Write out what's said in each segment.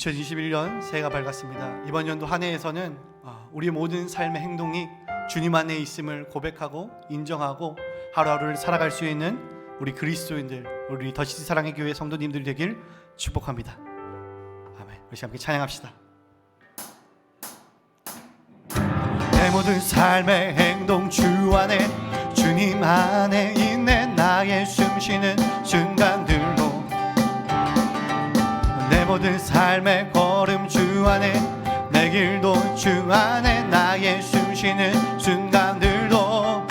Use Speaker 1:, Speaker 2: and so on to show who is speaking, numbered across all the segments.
Speaker 1: 2021년 새해가 밝았습니다. 이번 연도 한 해에서는 우리 모든 삶의 행동이 주님 안에 있음을 고백하고 인정하고 하루하루를 살아갈 수 있는 우리 그리스도인들, 우리 더시티 사랑의 교회 성도님들 되길 축복합니다. 아멘. 우리 함께 찬양합시다. 내 모든 삶의 행동 주 안에, 주님 안에 있네. 나의 숨쉬는 순간들로 내 모든 삶의 걸음 주 안에, 내 길도 주 안에, 나의 숨쉬는 순간들도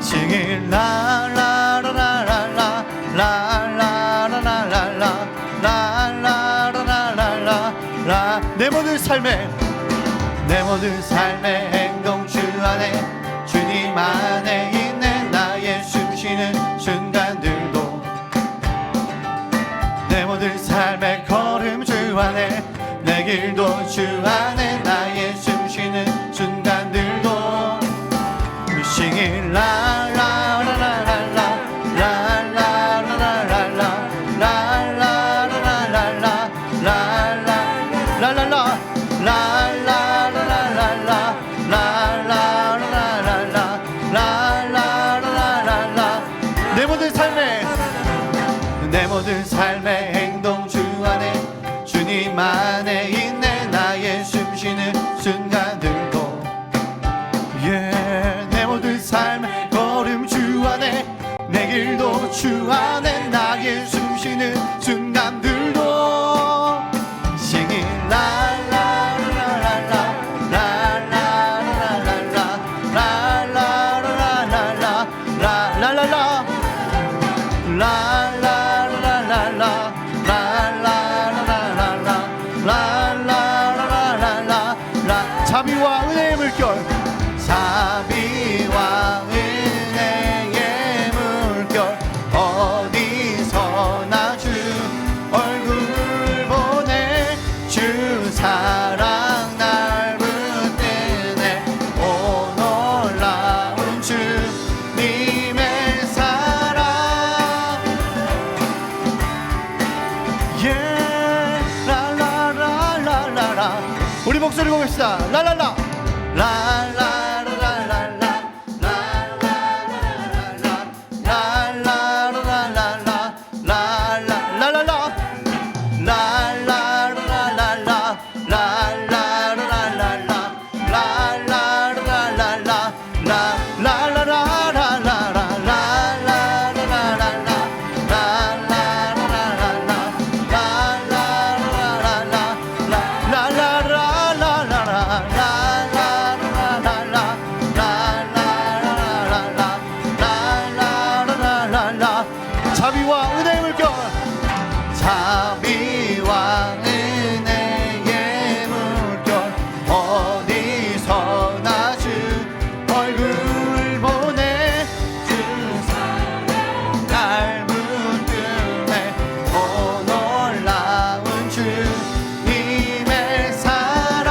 Speaker 1: 싱일 라라라라라 라라라라라라 라라라라라라 내 모든 삶의 행동 주 안에, 주님 안에 있네. 나의 숨쉬는 순간들도 내 모든 삶의 걸음 주 안에, 내 길도 주 안에, 나의 숨쉬는 순간들도 싱일 라라라라라 라라라라라라 라라라라라라 라라라라라라 라라라라라라 내 모든 삶의 행동 주 안에, 주님 안에 있네. 나의 숨쉬는 순간들도 내 모든 삶의 걸음 주 안에, 내 길도 주 안에, 나의 숨쉬는 순간들도 싱이 라라라라라 라라라라라라 라라라라라라 라라라라 라라라라라라 라라라라라라 자비와 은혜의 물결, 자비와 은혜의 물결, 어디서나 주 얼굴 보내. 주 사랑 날 붙드네. 오 놀라운 주님의 사랑. 라라라라라라 우리 목소리 보겠습니다. 라라라 라라라라라라 라라라라라라 라라라라라라 라라라라라라 라라라라라라 라라라라라라 자비와 은혜의 물결, 자비와 은혜의 물결, 어디서나 주 얼굴 보내. 주 사랑 날 붙드네. 오 놀라운 주님의 사랑.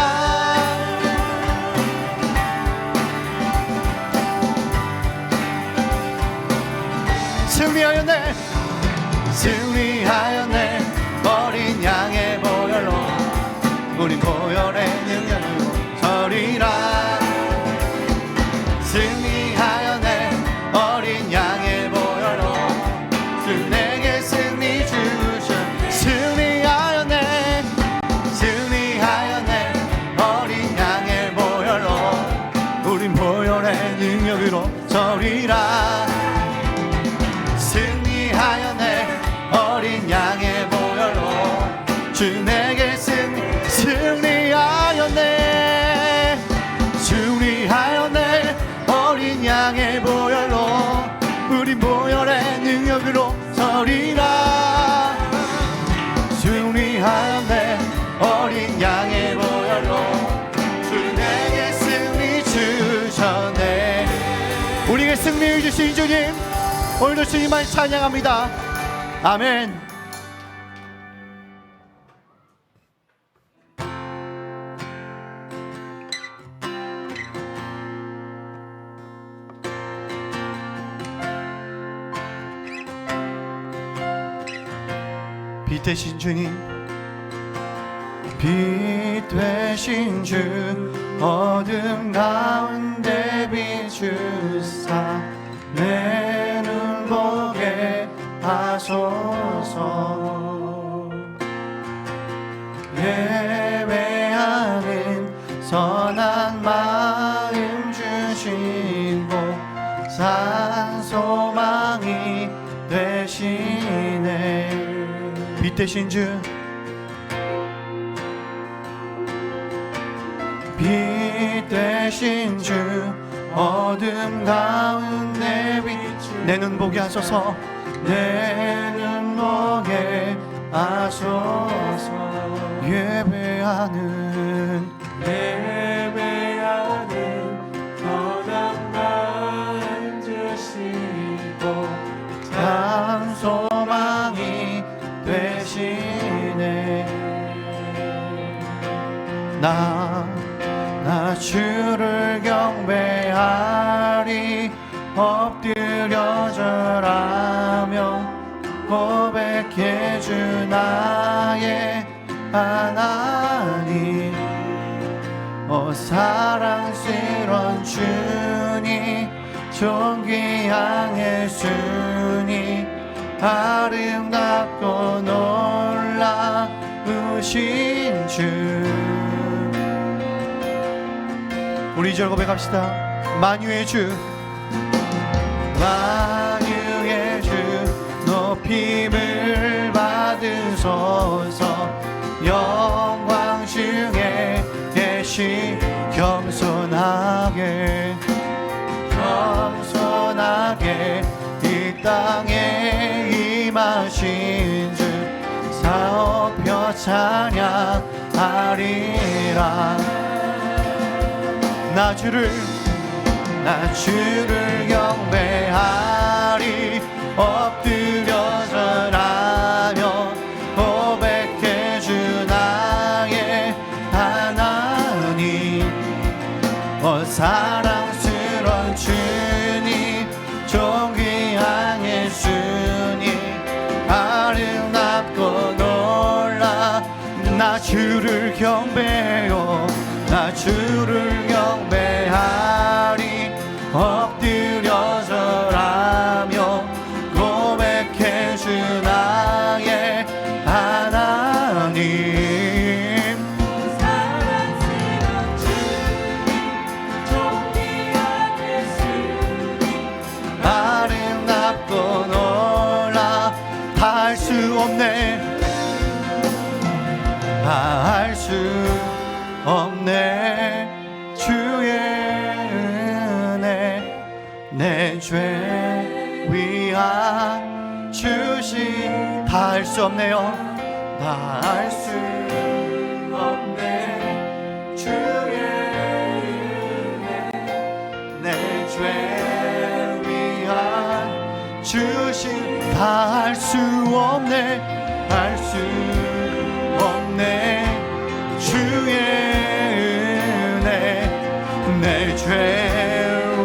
Speaker 1: 승리하였네, 승리하였네. 어린 양의 보혈로, 우린 보혈의 능력으로 서리라. 승리하였네, 어린 양의 보혈로, 주 내게 승리 주셔. 승리하였네, 승리하였네. 어린 양의 보혈로, 우린 보혈의 능력으로 서리라. 승리하였네, 어린 양의 보혈로, 주 내게 승리하였네, 승리하였네. 어린 양의 보혈로, 우린 보혈의 능력으로 서리라. 승리하였네, 어린 양의 보혈로, 주 내게 승리 주셨네. 우리에게 승리를 주신 주님, 오늘도 주님만 찬양합니다. 아멘. 빛 대신 주님, 빛 되신 주 어둠 가운데 비추사 내 눈 보게 하소서. 예배하는 선한 마음 주시고 산 소망이 되시네. 빛 되신 주 빛 되신 주 어둠 가운데 내 눈 보게 하소서. 내 눈 보게 하소서. 예배하는 선한 마음 주시고 산 소망이 되시네. 나 주를 경배하리 엎드려 절하며 고백해 주 나의 하나님. 사랑스런 주님 존귀한 예수님 아름답고 놀라우신 주. 우리 2절 고백합시다. 만유의 주 만유의 주 높임을 받으소서. 영광 중에 계시 겸손하게 이 땅에 임하신 주 사업혀 찬양하리라. 나 주를 경배하리 엎드려 절하며 고백해 주 나의 하나님. 사랑스러운 주님 존귀한 예수님 아름답고 놀라. 나 주를 경배요 나 주를 경배하리 엎드려 절하며 고백해 주 나의 하나님.
Speaker 2: 사랑스러운 주님 존귀한 예수님
Speaker 1: 아름답고 놀라. 다 할 수 없네 다 할 수 없네 주의 은혜 내 죄 위한 주신. 다 할 수 없네요 다 할 수 없네 주의 은혜 내 죄 위한 주신. 다 할 수 없네 할 수 없네 주의 은혜 내 죄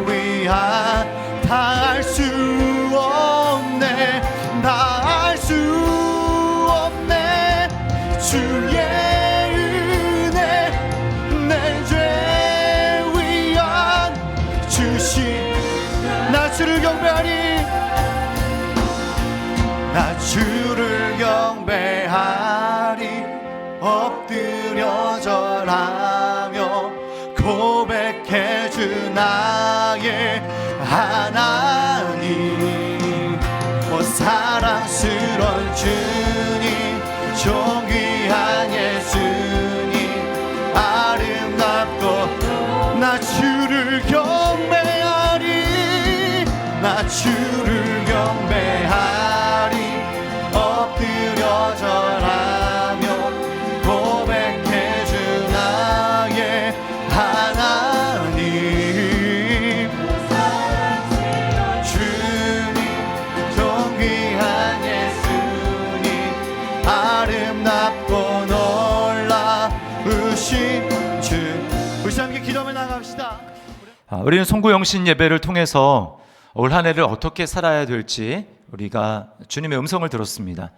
Speaker 1: 위한. 다 할 수 없네 다 할 수 없네 주의 은혜 내 죄 위한 주신. 나 주를 경배하리 나 주를 경배하리 엎드려 절하며 고백해 주 나의 하나님. 사랑스러운 주님 존귀한 예수님 아름답고. 나 주를 경배하리 나 주를 경배하리 엎드려 절하며 고백해 주 나의 하나님. 주님 존귀한 예수님 아름답고 놀라우신 주. 우리 함께 기도하며 나갑시다.
Speaker 3: 우리는 송구영신 예배를 통해서 올 한 해를 어떻게 살아야 될지 우리가 주님의 음성을 들었습니다.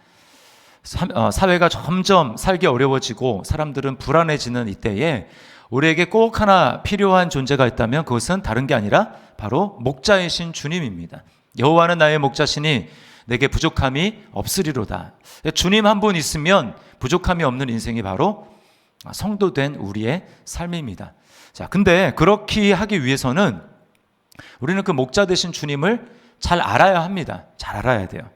Speaker 3: 사회가 점점 살기 어려워지고 사람들은 불안해지는 이때에 우리에게 꼭 하나 필요한 존재가 있다면 그것은 다른 게 아니라 바로 목자이신 주님입니다. 여호와는 나의 목자시니 내게 부족함이 없으리로다. 주님 한 분 있으면 부족함이 없는 인생이 바로 성도된 우리의 삶입니다. 자, 근데 그렇게 하기 위해서는 우리는 그 목자 되신 주님을 잘 알아야 합니다. 잘 알아야 돼요.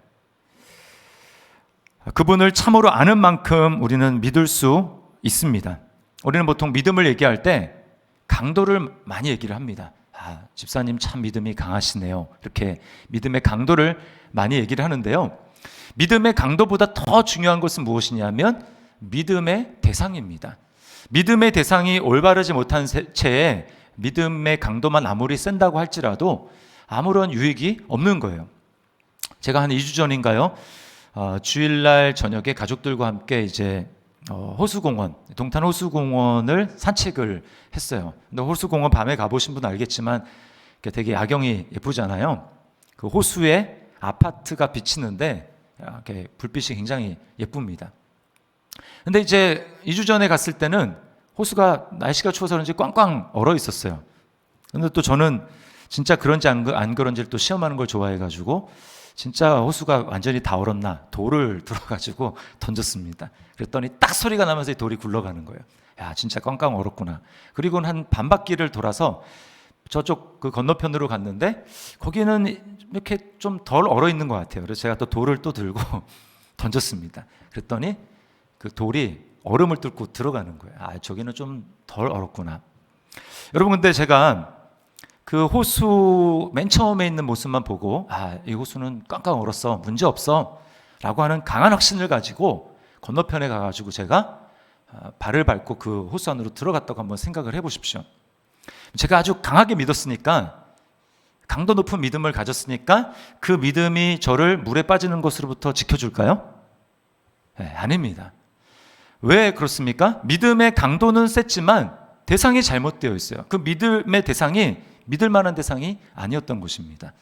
Speaker 3: 그분을 참으로 아는 만큼 우리는 믿을 수 있습니다. 우리는 보통 믿음을 얘기할 때 강도를 많이 얘기를 합니다. 집사님 참 믿음이 강하시네요. 이렇게 믿음의 강도를 많이 얘기를 하는데요. 믿음의 강도보다 더 중요한 것은 무엇이냐면 믿음의 대상입니다. 믿음의 대상이 올바르지 못한 채에 믿음의 강도만 아무리 센다고 할지라도 아무런 유익이 없는 거예요. 제가 한 2주 전인가요? 주일날 저녁에 가족들과 함께 이제 호수공원, 동탄 호수공원을 산책을 했어요. 근데 호수공원 밤에 가보신 분은 알겠지만 되게 야경이 예쁘잖아요. 그 호수에 아파트가 비치는데 이렇게 불빛이 굉장히 예쁩니다. 근데 이제 2주 전에 갔을 때는 호수가 날씨가 추워서 그런지 꽝꽝 얼어 있었어요. 근데 또 저는 진짜 그런지 안 그런지를 또 시험하는 걸 좋아해가지고 진짜 호수가 완전히 다 얼었나 돌을 들어가지고 던졌습니다. 그랬더니 딱 소리가 나면서 돌이 굴러가는 거예요. 야, 진짜 꽝꽝 얼었구나. 그리고 한 반바퀴를 돌아서 저쪽 그 건너편으로 갔는데 거기는 이렇게 좀 덜 얼어 있는 것 같아요. 그래서 제가 또 돌을 또 들고 던졌습니다. 그랬더니 그 돌이 얼음을 뚫고 들어가는 거예요. 저기는 좀 덜 얼었구나. 여러분, 근데 제가 그 호수 맨 처음에 있는 모습만 보고 이 호수는 꽝꽝 얼었어, 문제 없어 라고 하는 강한 확신을 가지고 건너편에 가가지고 제가 발을 밟고 그 호수 안으로 들어갔다고 한번 생각을 해보십시오. 제가 아주 강하게 믿었으니까, 강도 높은 믿음을 가졌으니까 그 믿음이 저를 물에 빠지는 것으로부터 지켜줄까요? 네, 아닙니다. 왜 그렇습니까? 믿음의 강도는 셌지만 대상이 잘못되어 있어요. 그 믿음의 대상이 믿을 만한 대상이 아니었던 것입니다.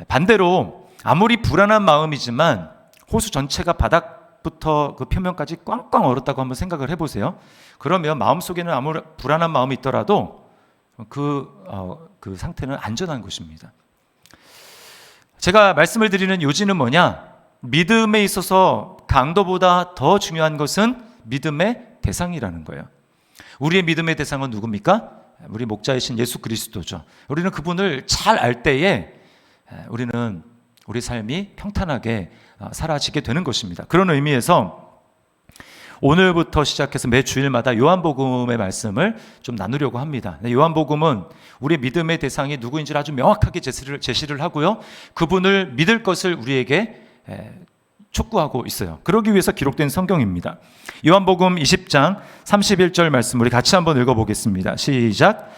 Speaker 3: 반대로 아무리 불안한 마음이지만 호수 전체가 바닥부터 그 표면까지 꽝꽝 얼었다고 한번 생각을 해보세요. 그러면 마음속에는 아무리 불안한 마음이 있더라도 그 상태는 안전한 것입니다. 제가 말씀을 드리는 요지는 뭐냐? 믿음에 있어서 강도보다 더 중요한 것은 믿음의 대상이라는 거예요. 우리의 믿음의 대상은 누굽니까? 우리 목자이신 예수 그리스도죠. 우리는 그분을 잘 알 때에 우리는 우리 삶이 평탄하게 사라지게 되는 것입니다. 그런 의미에서 오늘부터 시작해서 매 주일마다 요한복음의 말씀을 좀 나누려고 합니다. 요한복음은 우리 믿음의 대상이 누구인지를 아주 명확하게 제시를 하고요. 그분을 믿을 것을 우리에게 촉구하고 있어요. 그러기 위해서 기록된 성경입니다. 요한복음 20장 31절 말씀 우리 같이 한번 읽어보겠습니다. 시작.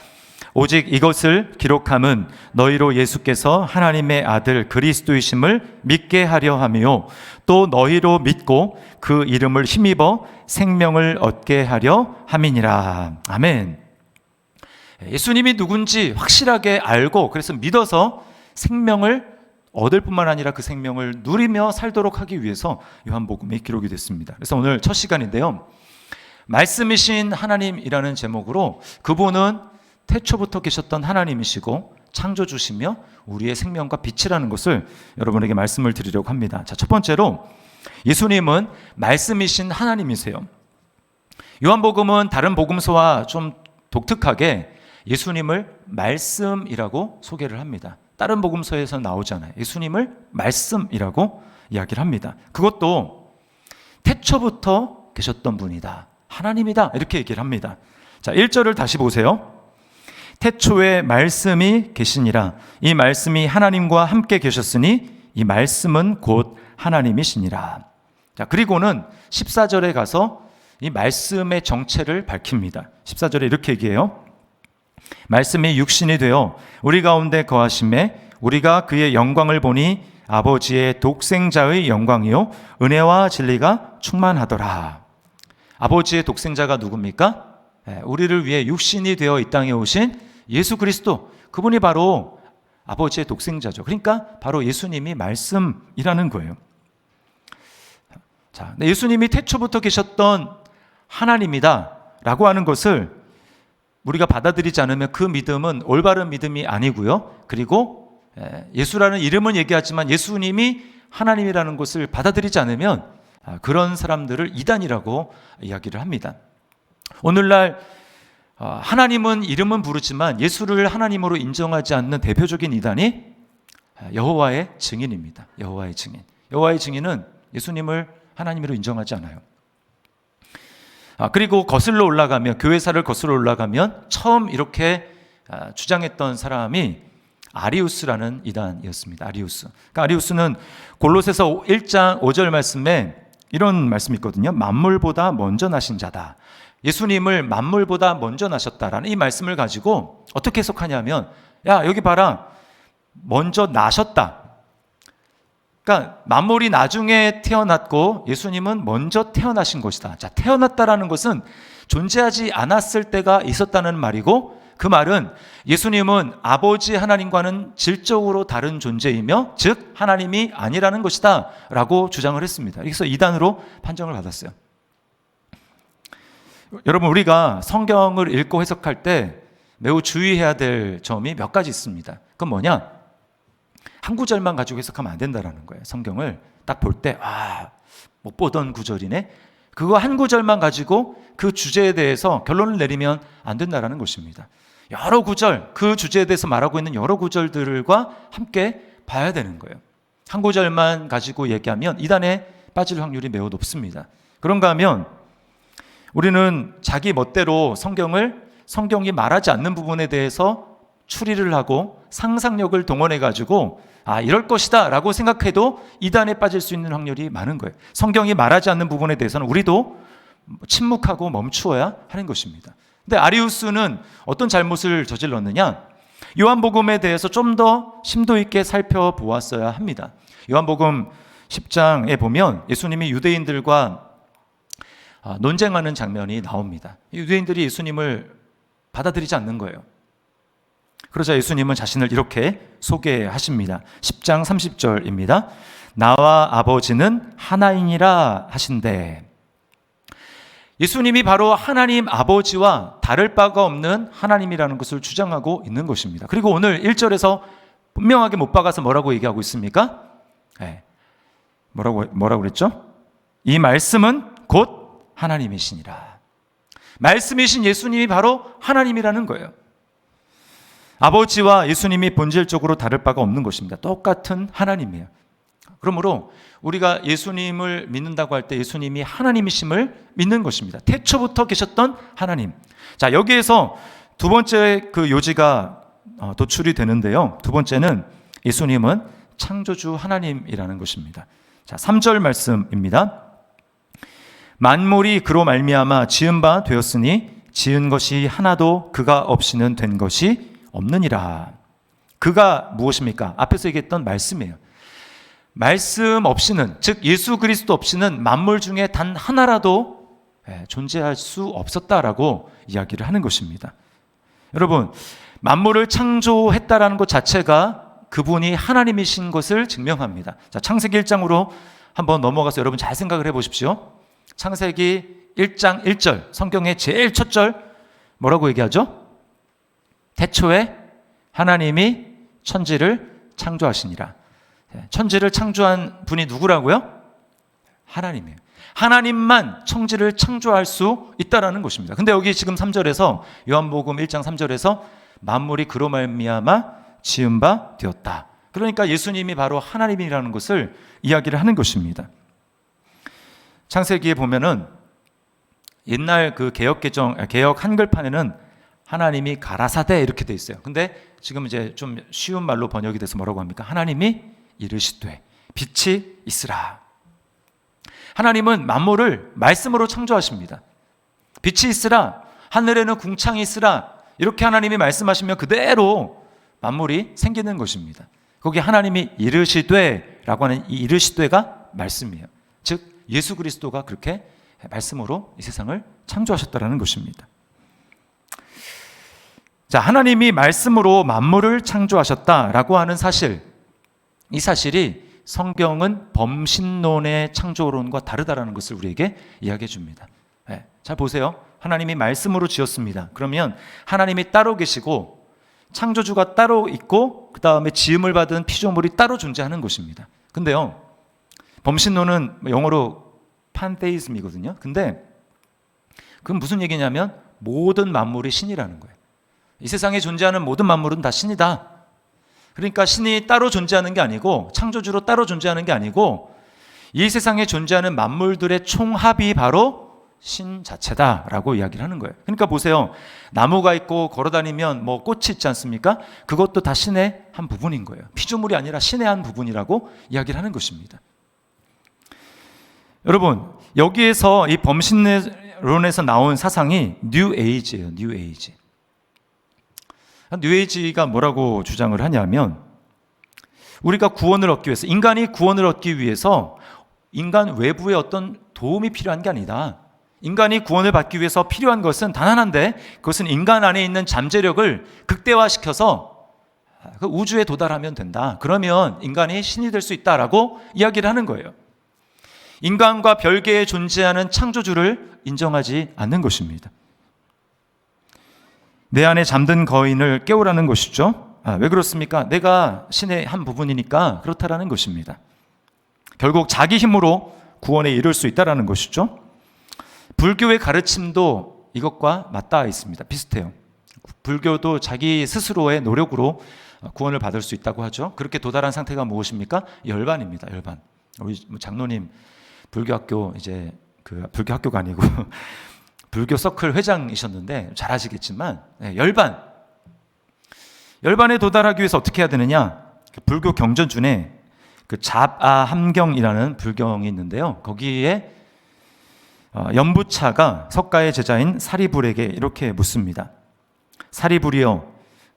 Speaker 3: 오직 이것을 기록함은 너희로 예수께서 하나님의 아들 그리스도이심을 믿게 하려 하며 또 너희로 믿고 그 이름을 힘입어 생명을 얻게 하려 함이니라. 아멘. 예수님이 누군지 확실하게 알고 그래서 믿어서 생명을 얻을 뿐만 아니라 그 생명을 누리며 살도록 하기 위해서 요한복음이 기록이 됐습니다. 그래서 오늘 첫 시간인데요. 말씀이신 하나님이라는 제목으로 그분은 태초부터 계셨던 하나님이시고 창조주시며 우리의 생명과 빛이라는 것을 여러분에게 말씀을 드리려고 합니다. 자, 첫 번째로 예수님은 말씀이신 하나님이세요. 요한복음은 다른 복음서와 좀 독특하게 예수님을 말씀이라고 소개를 합니다. 다른 복음서에서 나오잖아요. 예수님을 말씀이라고 이야기를 합니다. 그것도 태초부터 계셨던 분이다. 하나님이다. 이렇게 얘기를 합니다. 자, 1절을 다시 보세요. 태초에 말씀이 계시니라. 이 말씀이 하나님과 함께 계셨으니 이 말씀은 곧 하나님이시니라. 자, 그리고는 14절에 가서 이 말씀의 정체를 밝힙니다. 14절에 이렇게 얘기해요. 말씀이 육신이 되어 우리 가운데 거하심에 우리가 그의 영광을 보니 아버지의 독생자의 영광이요 은혜와 진리가 충만하더라. 아버지의 독생자가 누굽니까? 우리를 위해 육신이 되어 이 땅에 오신 예수 그리스도, 그분이 바로 아버지의 독생자죠. 그러니까 바로 예수님이 말씀이라는 거예요. 자, 근데 예수님이 태초부터 계셨던 하나님이다라고 하는 것을 우리가 받아들이지 않으면 그 믿음은 올바른 믿음이 아니고요. 그리고 예수라는 이름은 얘기하지만 예수님이 하나님이라는 것을 받아들이지 않으면 그런 사람들을 이단이라고 이야기를 합니다. 오늘날 하나님은 이름은 부르지만 예수를 하나님으로 인정하지 않는 대표적인 이단이 여호와의 증인입니다. 여호와의 증인. 여호와의 증인은 예수님을 하나님으로 인정하지 않아요. 그리고 거슬러 올라가면, 교회사를 거슬러 올라가면 처음 이렇게 주장했던 사람이 아리우스라는 이단이었습니다. 아리우스. 그러니까 아리우스는 골로새서 1장 5절 말씀에 이런 말씀이 있거든요. 만물보다 먼저 나신 자다. 예수님을 만물보다 먼저 나셨다라는 이 말씀을 가지고 어떻게 해석하냐면, 야, 여기 봐라. 먼저 나셨다. 그러니까 만물이 나중에 태어났고 예수님은 먼저 태어나신 것이다. 자, 태어났다라는 것은 존재하지 않았을 때가 있었다는 말이고, 그 말은 예수님은 아버지 하나님과는 질적으로 다른 존재이며 즉 하나님이 아니라는 것이다 라고 주장을 했습니다. 그래서 이단으로 판정을 받았어요. 여러분, 우리가 성경을 읽고 해석할 때 매우 주의해야 될 점이 몇 가지 있습니다. 그건 뭐냐? 한 구절만 가지고 해석하면 안 된다는 거예요. 성경을 딱 볼 때 못 보던 구절이네. 그거 한 구절만 가지고 그 주제에 대해서 결론을 내리면 안 된다는 것입니다. 여러 구절, 그 주제에 대해서 말하고 있는 여러 구절들과 함께 봐야 되는 거예요. 한 구절만 가지고 얘기하면 이단에 빠질 확률이 매우 높습니다. 그런가 하면 우리는 자기 멋대로 성경이 말하지 않는 부분에 대해서 추리를 하고 상상력을 동원해 가지고 이럴 것이다 라고 생각해도 이단에 빠질 수 있는 확률이 많은 거예요. 성경이 말하지 않는 부분에 대해서는 우리도 침묵하고 멈추어야 하는 것입니다. 근데 아리우스는 어떤 잘못을 저질렀느냐? 요한복음에 대해서 좀 더 심도 있게 살펴보았어야 합니다. 요한복음 10장에 보면 예수님이 유대인들과 논쟁하는 장면이 나옵니다. 유대인들이 예수님을 받아들이지 않는 거예요. 그러자 예수님은 자신을 이렇게 소개하십니다. 10장 30절입니다. 나와 아버지는 하나이니라 하신대. 예수님이 바로 하나님 아버지와 다를 바가 없는 하나님이라는 것을 주장하고 있는 것입니다. 그리고 오늘 1절에서 분명하게 못 박아서 뭐라고 얘기하고 있습니까? 뭐라고 그랬죠? 이 말씀은 곧 하나님이시니라. 말씀이신 예수님이 바로 하나님이라는 거예요. 아버지와 예수님이 본질적으로 다를 바가 없는 것입니다. 똑같은 하나님이에요. 그러므로 우리가 예수님을 믿는다고 할 때 예수님이 하나님이심을 믿는 것입니다. 태초부터 계셨던 하나님. 자, 여기에서 두 번째 그 요지가 도출이 되는데요. 두 번째는 예수님은 창조주 하나님이라는 것입니다. 자, 3절 말씀입니다. 만물이 그로 말미암아 지은 바 되었으니 지은 것이 하나도 그가 없이는 된 것이 없느니라. 그가 무엇입니까? 앞에서 얘기했던 말씀이에요. 말씀 없이는, 즉 예수 그리스도 없이는 만물 중에 단 하나라도 존재할 수 없었다라고 이야기를 하는 것입니다. 여러분, 만물을 창조했다라는 것 자체가 그분이 하나님이신 것을 증명합니다. 자, 창세기 1장으로 한번 넘어가서 여러분 잘 생각을 해보십시오. 창세기 1장 1절, 성경의 제일 첫 절 뭐라고 얘기하죠? 태초에 하나님이 천지를 창조하시니라. 천지를 창조한 분이 누구라고요? 하나님이에요. 하나님만 천지를 창조할 수 있다라는 것입니다. 근데 여기 지금 3절에서 요한복음 1장 3절에서 만물이 그로 말미암아 지은 바 되었다. 그러니까 예수님이 바로 하나님이라는 것을 이야기를 하는 것입니다. 창세기에 보면은 옛날 그 개역 한글판에는 하나님이 가라사대 이렇게 돼 있어요. 근데 지금 이제 좀 쉬운 말로 번역이 돼서 뭐라고 합니까? 하나님이 이르시되 빛이 있으라. 하나님은 만물을 말씀으로 창조하십니다. 빛이 있으라, 하늘에는 궁창이 있으라, 이렇게 하나님이 말씀하시면 그대로 만물이 생기는 것입니다. 거기 하나님이 이르시되라고 하는 이 이르시되가 말씀이에요. 즉 예수 그리스도가 그렇게 말씀으로 이 세상을 창조하셨다라는 것입니다. 자, 하나님이 말씀으로 만물을 창조하셨다라고 하는 사실, 이 사실이 성경은 범신론의 창조론과 다르다라는 것을 우리에게 이야기해 줍니다. 네, 잘 보세요. 하나님이 말씀으로 지었습니다. 그러면 하나님이 따로 계시고 창조주가 따로 있고 그 다음에 지음을 받은 피조물이 따로 존재하는 것입니다. 근데요, 범신론은 영어로 판테이즘이거든요. 근데 그건 무슨 얘기냐면 모든 만물이 신이라는 거예요. 이 세상에 존재하는 모든 만물은 다 신이다. 그러니까 신이 따로 존재하는 게 아니고 창조주로 따로 존재하는 게 아니고 이 세상에 존재하는 만물들의 총합이 바로 신 자체다라고 이야기를 하는 거예요. 그러니까 보세요. 나무가 있고 걸어다니면 뭐 꽃이 있지 않습니까? 그것도 다 신의 한 부분인 거예요. 피조물이 아니라 신의 한 부분이라고 이야기를 하는 것입니다. 여러분, 여기에서 이 범신론에서 나온 사상이 뉴 에이지예요. 뉴 에이지. 뉴 에이지가 뭐라고 주장을 하냐면 우리가 구원을 얻기 위해서, 인간이 구원을 얻기 위해서 인간 외부의 어떤 도움이 필요한 게 아니다. 인간이 구원을 받기 위해서 필요한 것은 단 하나인데 그것은 인간 안에 있는 잠재력을 극대화시켜서 그 우주에 도달하면 된다. 그러면 인간이 신이 될 수 있다라고 이야기를 하는 거예요. 인간과 별개에 존재하는 창조주를 인정하지 않는 것입니다. 내 안에 잠든 거인을 깨우라는 것이죠. 왜 그렇습니까? 내가 신의 한 부분이니까 그렇다라는 것입니다. 결국 자기 힘으로 구원에 이를 수 있다라는 것이죠. 불교의 가르침도 이것과 맞닿아 있습니다. 비슷해요. 불교도 자기 스스로의 노력으로 구원을 받을 수 있다고 하죠. 그렇게 도달한 상태가 무엇입니까? 열반입니다. 열반. 우리 장로님 불교학교 이제 그 불교학교가 아니고 불교 서클 회장이셨는데 잘 아시겠지만 열반. 열반에 도달하기 위해서 어떻게 해야 되느냐? 불교 경전 중에 그 잡아함경이라는 불경이 있는데요. 거기에 연부차가 석가의 제자인 사리불에게 이렇게 묻습니다. 사리불이여,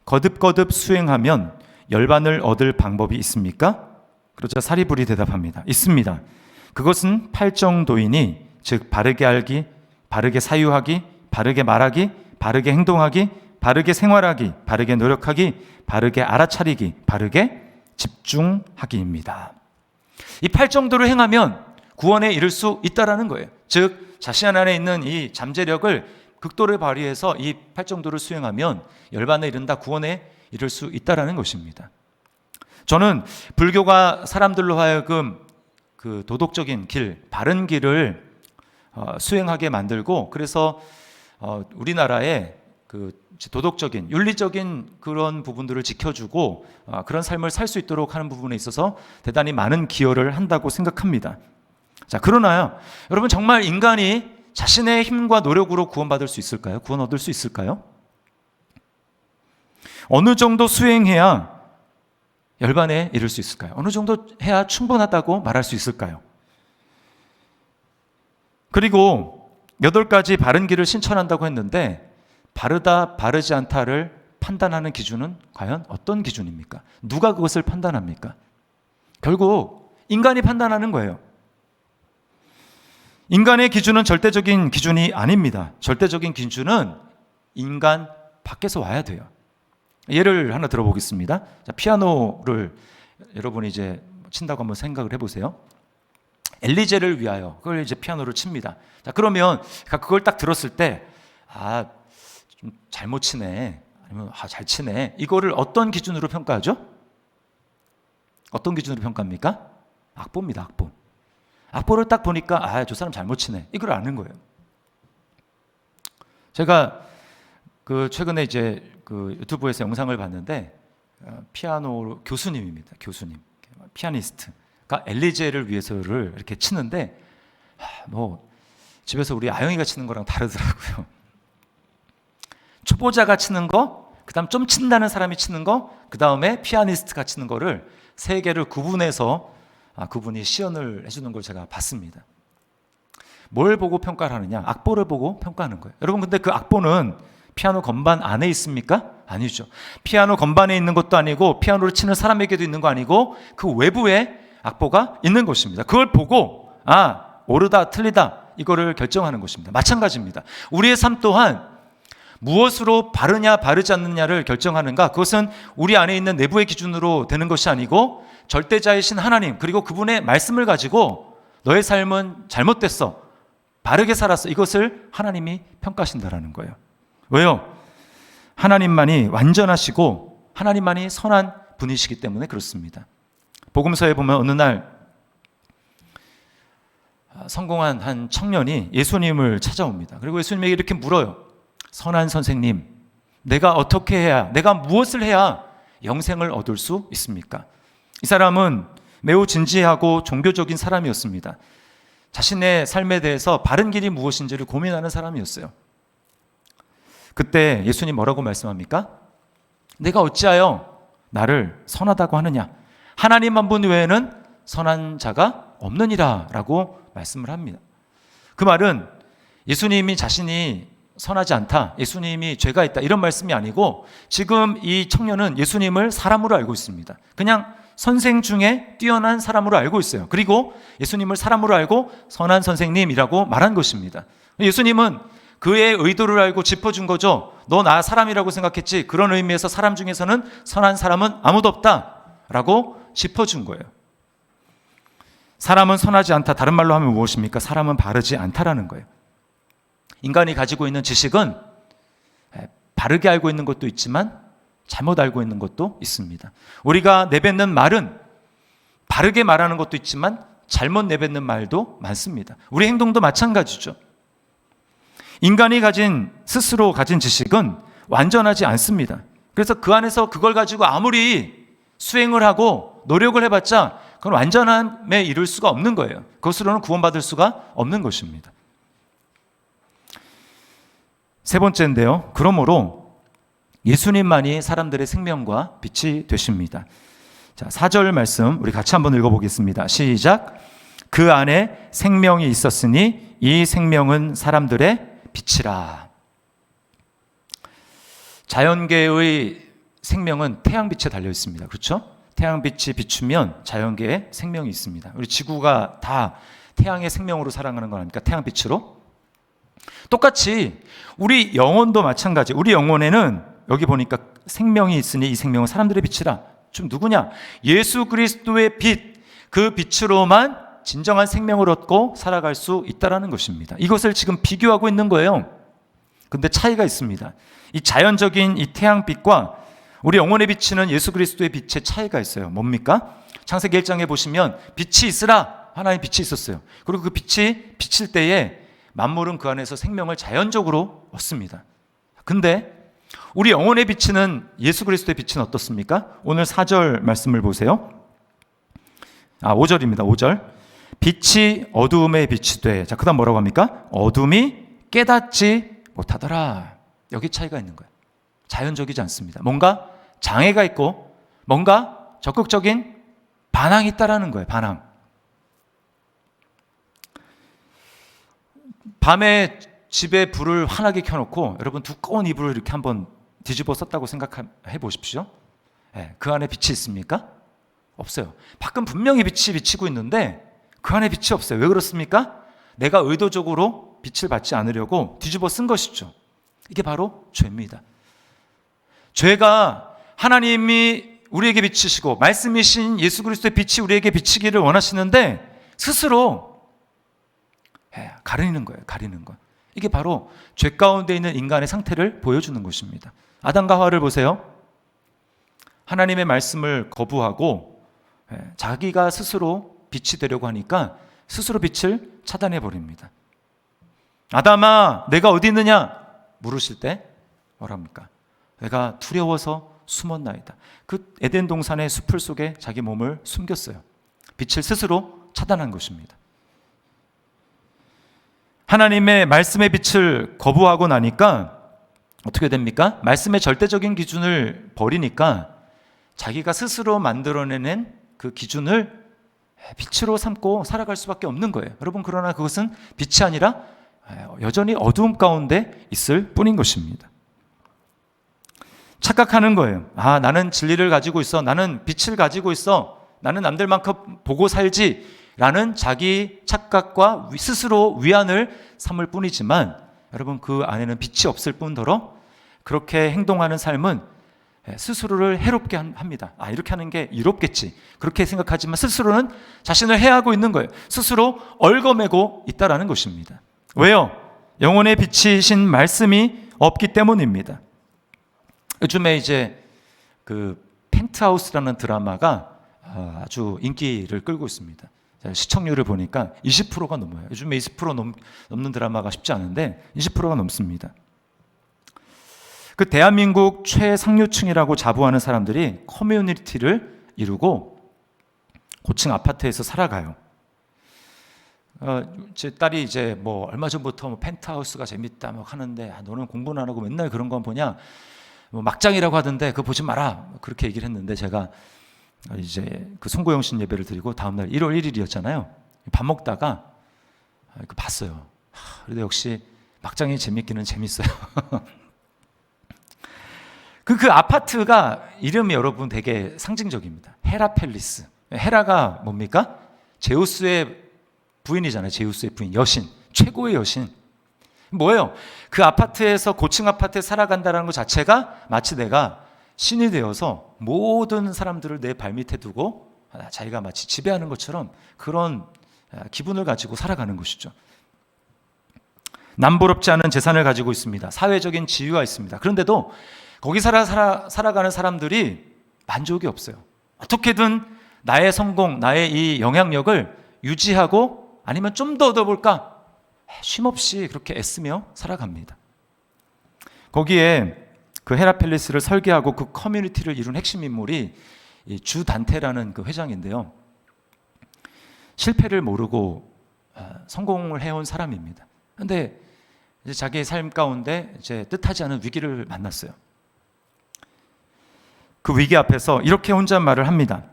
Speaker 3: 거듭거듭 수행하면 열반을 얻을 방법이 있습니까? 그러자 사리불이 대답합니다. 있습니다. 그것은 팔정도이니, 즉 바르게 알기, 바르게 사유하기, 바르게 말하기, 바르게 행동하기, 바르게 생활하기, 바르게 노력하기, 바르게 알아차리기, 바르게 집중하기입니다. 이 팔정도를 행하면 구원에 이를 수 있다라는 거예요. 즉 자신 안에 있는 이 잠재력을 극도를 발휘해서 이 팔정도를 수행하면 열반에 이른다, 구원에 이를 수 있다라는 것입니다. 저는 불교가 사람들로 하여금 그 도덕적인 길, 바른 길을 수행하게 만들고, 그래서 우리나라에 그 도덕적인, 윤리적인 그런 부분들을 지켜주고 그런 삶을 살 수 있도록 하는 부분에 있어서 대단히 많은 기여를 한다고 생각합니다. 자, 그러나요, 여러분, 정말 인간이 자신의 힘과 노력으로 구원받을 수 있을까요? 구원 얻을 수 있을까요? 어느 정도 수행해야 열반에 이를 수 있을까요? 어느 정도 해야 충분하다고 말할 수 있을까요? 그리고 8가지 바른 길을 신천한다고 했는데 바르다, 바르지 않다를 판단하는 기준은 과연 어떤 기준입니까? 누가 그것을 판단합니까? 결국 인간이 판단하는 거예요. 인간의 기준은 절대적인 기준이 아닙니다. 절대적인 기준은 인간 밖에서 와야 돼요. 예를 하나 들어보겠습니다. 자, 피아노를 여러분이 이제 친다고 한번 생각을 해보세요. 엘리제를 위하여 그걸 이제 피아노를 칩니다. 자, 그러면 그걸 딱 들었을 때 좀 잘못 치네, 아니면 잘 치네, 이거를 어떤 기준으로 평가하죠? 어떤 기준으로 평가합니까? 악보입니다. 악보. 악보를 딱 보니까 저 사람 잘못 치네, 이걸 아는 거예요. 제가 그 최근에 이제 그 유튜브에서 영상을 봤는데 피아노 교수님입니다. 교수님, 피아니스트가 엘리제를 위해서를 이렇게 치는데 뭐 집에서 우리 아영이가 치는 거랑 다르더라고요. 초보자가 치는 거, 그다음 좀 친다는 사람이 치는 거, 그다음에 피아니스트가 치는 거를 3개를 구분해서 그분이 시연을 해주는 걸 제가 봤습니다. 뭘 보고 평가를 하느냐? 악보를 보고 평가하는 거예요. 여러분, 근데 그 악보는 피아노 건반 안에 있습니까? 아니죠. 피아노 건반에 있는 것도 아니고 피아노를 치는 사람에게도 있는 거 아니고 그 외부에 악보가 있는 것입니다. 그걸 보고 옳다 틀리다 이거를 결정하는 것입니다. 마찬가지입니다. 우리의 삶 또한 무엇으로 바르냐 바르지 않느냐를 결정하는가? 그것은 우리 안에 있는 내부의 기준으로 되는 것이 아니고 절대자이신 하나님, 그리고 그분의 말씀을 가지고 너의 삶은 잘못됐어, 바르게 살았어, 이것을 하나님이 평가하신다라는 거예요. 왜요? 하나님만이 완전하시고 하나님만이 선한 분이시기 때문에 그렇습니다. 복음서에 보면 어느 날 성공한 한 청년이 예수님을 찾아옵니다. 그리고 예수님에게 이렇게 물어요. 선한 선생님, 내가 어떻게 해야, 내가 무엇을 해야 영생을 얻을 수 있습니까? 이 사람은 매우 진지하고 종교적인 사람이었습니다. 자신의 삶에 대해서 바른 길이 무엇인지를 고민하는 사람이었어요. 그때 예수님 뭐라고 말씀합니까? 내가 어찌하여 나를 선하다고 하느냐? 하나님 한 분 외에는 선한 자가 없느니라 라고 말씀을 합니다. 그 말은 예수님이 자신이 선하지 않다, 예수님이 죄가 있다, 이런 말씀이 아니고 지금 이 청년은 예수님을 사람으로 알고 있습니다. 그냥 선생 중에 뛰어난 사람으로 알고 있어요. 그리고 예수님을 사람으로 알고 선한 선생님이라고 말한 것입니다. 예수님은 그의 의도를 알고 짚어준 거죠. 너 나 사람이라고 생각했지? 그런 의미에서 사람 중에서는 선한 사람은 아무도 없다라고 짚어준 거예요. 사람은 선하지 않다, 다른 말로 하면 무엇입니까? 사람은 바르지 않다라는 거예요. 인간이 가지고 있는 지식은 바르게 알고 있는 것도 있지만 잘못 알고 있는 것도 있습니다. 우리가 내뱉는 말은 바르게 말하는 것도 있지만 잘못 내뱉는 말도 많습니다. 우리 행동도 마찬가지죠. 인간이 스스로 가진 지식은 완전하지 않습니다. 그래서 그 안에서 그걸 가지고 아무리 수행을 하고 노력을 해봤자 그건 완전함에 이를 수가 없는 거예요. 그것으로는 구원받을 수가 없는 것입니다. 세 번째인데요. 그러므로 예수님만이 사람들의 생명과 빛이 되십니다. 자, 4절 말씀 우리 같이 한번 읽어보겠습니다. 시작. 그 안에 생명이 있었으니 이 생명은 사람들의 빛이라. 자연계의 생명은 태양빛에 달려 있습니다. 그렇죠? 태양빛이 비추면 자연계에 생명이 있습니다. 우리 지구가 다 태양의 생명으로 살아가는 거 아닙니까? 태양빛으로. 똑같이 우리 영혼도 마찬가지. 우리 영혼에는 여기 보니까 생명이 있으니 이 생명은 사람들의 빛이라. 좀 누구냐? 예수 그리스도의 빛, 그 빛으로만 진정한 생명을 얻고 살아갈 수 있다는 것입니다. 이것을 지금 비교하고 있는 거예요. 근데 차이가 있습니다. 이 자연적인 이 태양빛과 우리 영혼에 비치는 예수 그리스도의 빛의 차이가 있어요. 뭡니까? 창세기 1장에 보시면 빛이 있으라, 하나님의 빛이 있었어요. 그리고 그 빛이 비칠 때에 만물은 그 안에서 생명을 자연적으로 얻습니다. 근데 우리 영혼에 비치는 예수 그리스도의 빛은 어떻습니까? 오늘 4절 말씀을 보세요. 5절입니다. 5절. 빛이 어두움에 비치되, 자, 그 다음 뭐라고 합니까? 어둠이 깨닫지 못하더라. 여기 차이가 있는 거예요. 자연적이지 않습니다. 뭔가 장애가 있고 뭔가 적극적인 반항이 있다라는 거예요. 반항. 밤에 집에 불을 환하게 켜놓고 여러분 두꺼운 이불을 이렇게 한번 뒤집어 썼다고 생각해 보십시오. 네, 그 안에 빛이 있습니까? 없어요. 밖은 분명히 빛이 비치고 있는데 그 안에 빛이 없어요. 왜 그렇습니까? 내가 의도적으로 빛을 받지 않으려고 뒤집어 쓴 것이죠. 이게 바로 죄입니다. 죄가 하나님이 우리에게 비치시고 말씀이신 예수 그리스도의 빛이 우리에게 비치기를 원하시는데 스스로 가리는 거예요. 가리는 거. 이게 바로 죄 가운데 있는 인간의 상태를 보여주는 것입니다. 아담과 하와를 보세요. 하나님의 말씀을 거부하고 자기가 스스로 빛이 되려고 하니까 스스로 빛을 차단해 버립니다. 아담아, 내가 어디 있느냐? 물으실 때 뭐랍니까? 내가 두려워서 숨었나이다. 그 에덴 동산의 숲을 속에 자기 몸을 숨겼어요. 빛을 스스로 차단한 것입니다. 하나님의 말씀의 빛을 거부하고 나니까 어떻게 됩니까? 말씀의 절대적인 기준을 버리니까 자기가 스스로 만들어내는 그 기준을 빛으로 삼고 살아갈 수밖에 없는 거예요. 여러분, 그러나 그것은 빛이 아니라 여전히 어두움 가운데 있을 뿐인 것입니다. 착각하는 거예요. 나는 진리를 가지고 있어. 나는 빛을 가지고 있어. 나는 남들만큼 보고 살지. 라는 자기 착각과 스스로 위안을 삼을 뿐이지만 여러분, 그 안에는 빛이 없을 뿐더러 그렇게 행동하는 삶은 스스로를 해롭게 합니다. 이렇게 하는 게 이롭겠지. 그렇게 생각하지만 스스로는 자신을 해하고 있는 거예요. 스스로 얽어매고 있다라는 것입니다. 왜요? 영혼의 빛이신 말씀이 없기 때문입니다. 요즘에 이제 그 펜트하우스라는 드라마가 아주 인기를 끌고 있습니다. 시청률을 보니까 20%가 넘어요. 요즘에 20% 넘는 드라마가 쉽지 않은데 20%가 넘습니다. 그 대한민국 최상류층이라고 자부하는 사람들이 커뮤니티를 이루고 고층 아파트에서 살아가요. 제 딸이 이제 뭐 얼마 전부터 뭐 펜트하우스가 재밌다 막 하는데 너는 공부는 안 하고 맨날 그런 건 보냐? 뭐 막장이라고 하던데 그거 보지 마라. 그렇게 얘기를 했는데 제가 이제 그 송구영신 예배를 드리고 다음날 1월 1일이었잖아요. 밥 먹다가 그 봤어요. 그래도 역시 막장이 재밌기는 재밌어요. 그 아파트가 이름이 여러분 되게 상징적입니다. 헤라 팰리스. 헤라가 뭡니까? 제우스의 부인이잖아요. 제우스의 부인, 여신, 최고의 여신. 뭐예요? 그 아파트에서 고층 아파트에 살아간다는 것 자체가 마치 내가 신이 되어서 모든 사람들을 내 발밑에 두고 자기가 마치 지배하는 것처럼 그런 기분을 가지고 살아가는 것이죠. 남부럽지 않은 재산을 가지고 있습니다. 사회적인 지위가 있습니다. 그런데도 거기 살아가는 사람들이 만족이 없어요. 어떻게든 나의 성공, 나의 이 영향력을 유지하고 아니면 좀 더 얻어볼까? 쉼없이 그렇게 애쓰며 살아갑니다. 거기에 그 헤라 팰리스를 설계하고 그 커뮤니티를 이룬 핵심 인물이 주 단테라는 그 회장인데요. 실패를 모르고 성공을 해온 사람입니다. 그런데 이제 자기의 삶 가운데 이제 뜻하지 않은 위기를 만났어요. 그 위기 앞에서 이렇게 혼잣말을 합니다.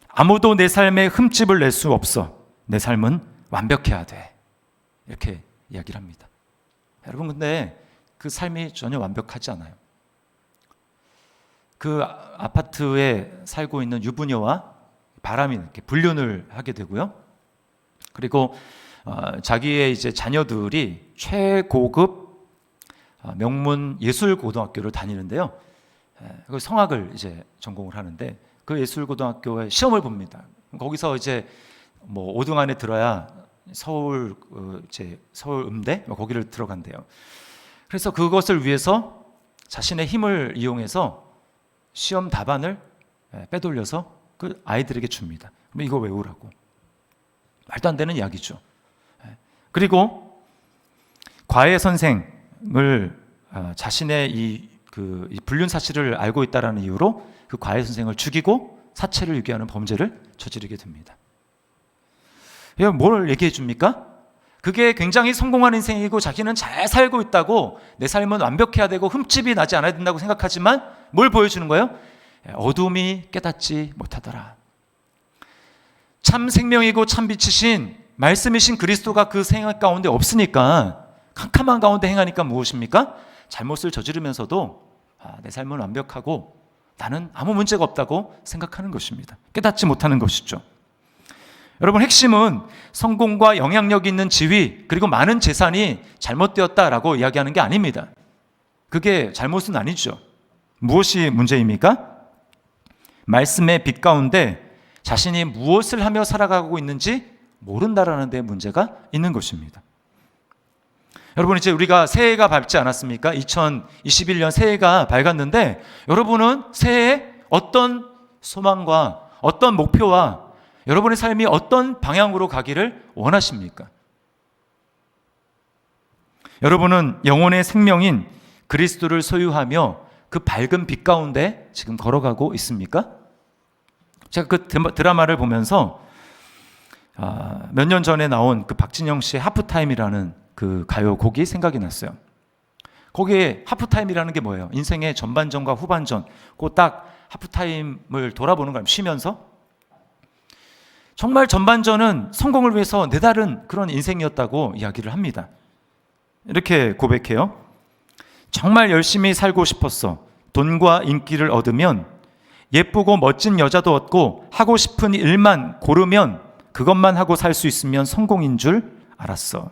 Speaker 3: 아무도 내 삶에 흠집을 낼 수 없어. 내 삶은 완벽해야 돼. 이렇게 이야기를 합니다. 여러분 근데 그 삶이 전혀 완벽하지 않아요. 그 아파트에 살고 있는 유부녀와 바람이 이렇게 불륜을 하게 되고요. 그리고 자기의 이제 자녀들이 최고급 명문 예술고등학교를 다니는데요. 그 성악을 이제 전공을 하는데 그 예술고등학교에 시험을 봅니다. 거기서 이제 뭐 5등 안에 들어야 서울 음대 거기를 들어간대요. 그래서 그것을 위해서 자신의 힘을 이용해서 시험 답안을 빼돌려서 그 아이들에게 줍니다. 그럼 이거 외우라고. 말도 안 되는 이야기죠. 그리고 과외 선생을 자신의 이 불륜 사실을 알고 있다라는 이유로 그 과외 선생을 죽이고 사체를 유기하는 범죄를 저지르게 됩니다. 이거 뭘 얘기해 줍니까? 그게 굉장히 성공한 인생이고 자기는 잘 살고 있다고 내 삶은 완벽해야 되고 흠집이 나지 않아야 된다고 생각하지만 뭘 보여주는 거예요? 어둠이 깨닫지 못하더라. 참 생명이고 참 빛이신 말씀이신 그리스도가 그 생활 가운데 없으니까 캄캄한 가운데 행하니까 무엇입니까? 잘못을 저지르면서도 내 삶은 완벽하고 나는 아무 문제가 없다고 생각하는 것입니다. 깨닫지 못하는 것이죠. 여러분 핵심은 성공과 영향력 있는 지위 그리고 많은 재산이 잘못되었다라고 이야기하는 게 아닙니다. 그게 잘못은 아니죠. 무엇이 문제입니까? 말씀의 빛 가운데 자신이 무엇을 하며 살아가고 있는지 모른다라는 데 문제가 있는 것입니다. 여러분 이제 우리가 새해가 밝지 않았습니까? 2021년 새해가 밝았는데 여러분은 새해에 어떤 소망과 어떤 목표와 여러분의 삶이 어떤 방향으로 가기를 원하십니까? 여러분은 영혼의 생명인 그리스도를 소유하며 그 밝은 빛 가운데 지금 걸어가고 있습니까? 제가 그 드라마를 보면서 몇 년 전에 나온 그 박진영 씨의 하프타임이라는 그 가요 곡이 생각이 났어요. 거기에 하프타임이라는 게 뭐예요? 인생의 전반전과 후반전, 그 딱 하프타임을 돌아보는 거예요. 쉬면서. 정말 전반전은 성공을 위해서 내다른 그런 인생이었다고 이야기를 합니다. 이렇게 고백해요. 정말 열심히 살고 싶었어. 돈과 인기를 얻으면 예쁘고 멋진 여자도 얻고 하고 싶은 일만 고르면 그것만 하고 살 수 있으면 성공인 줄 알았어.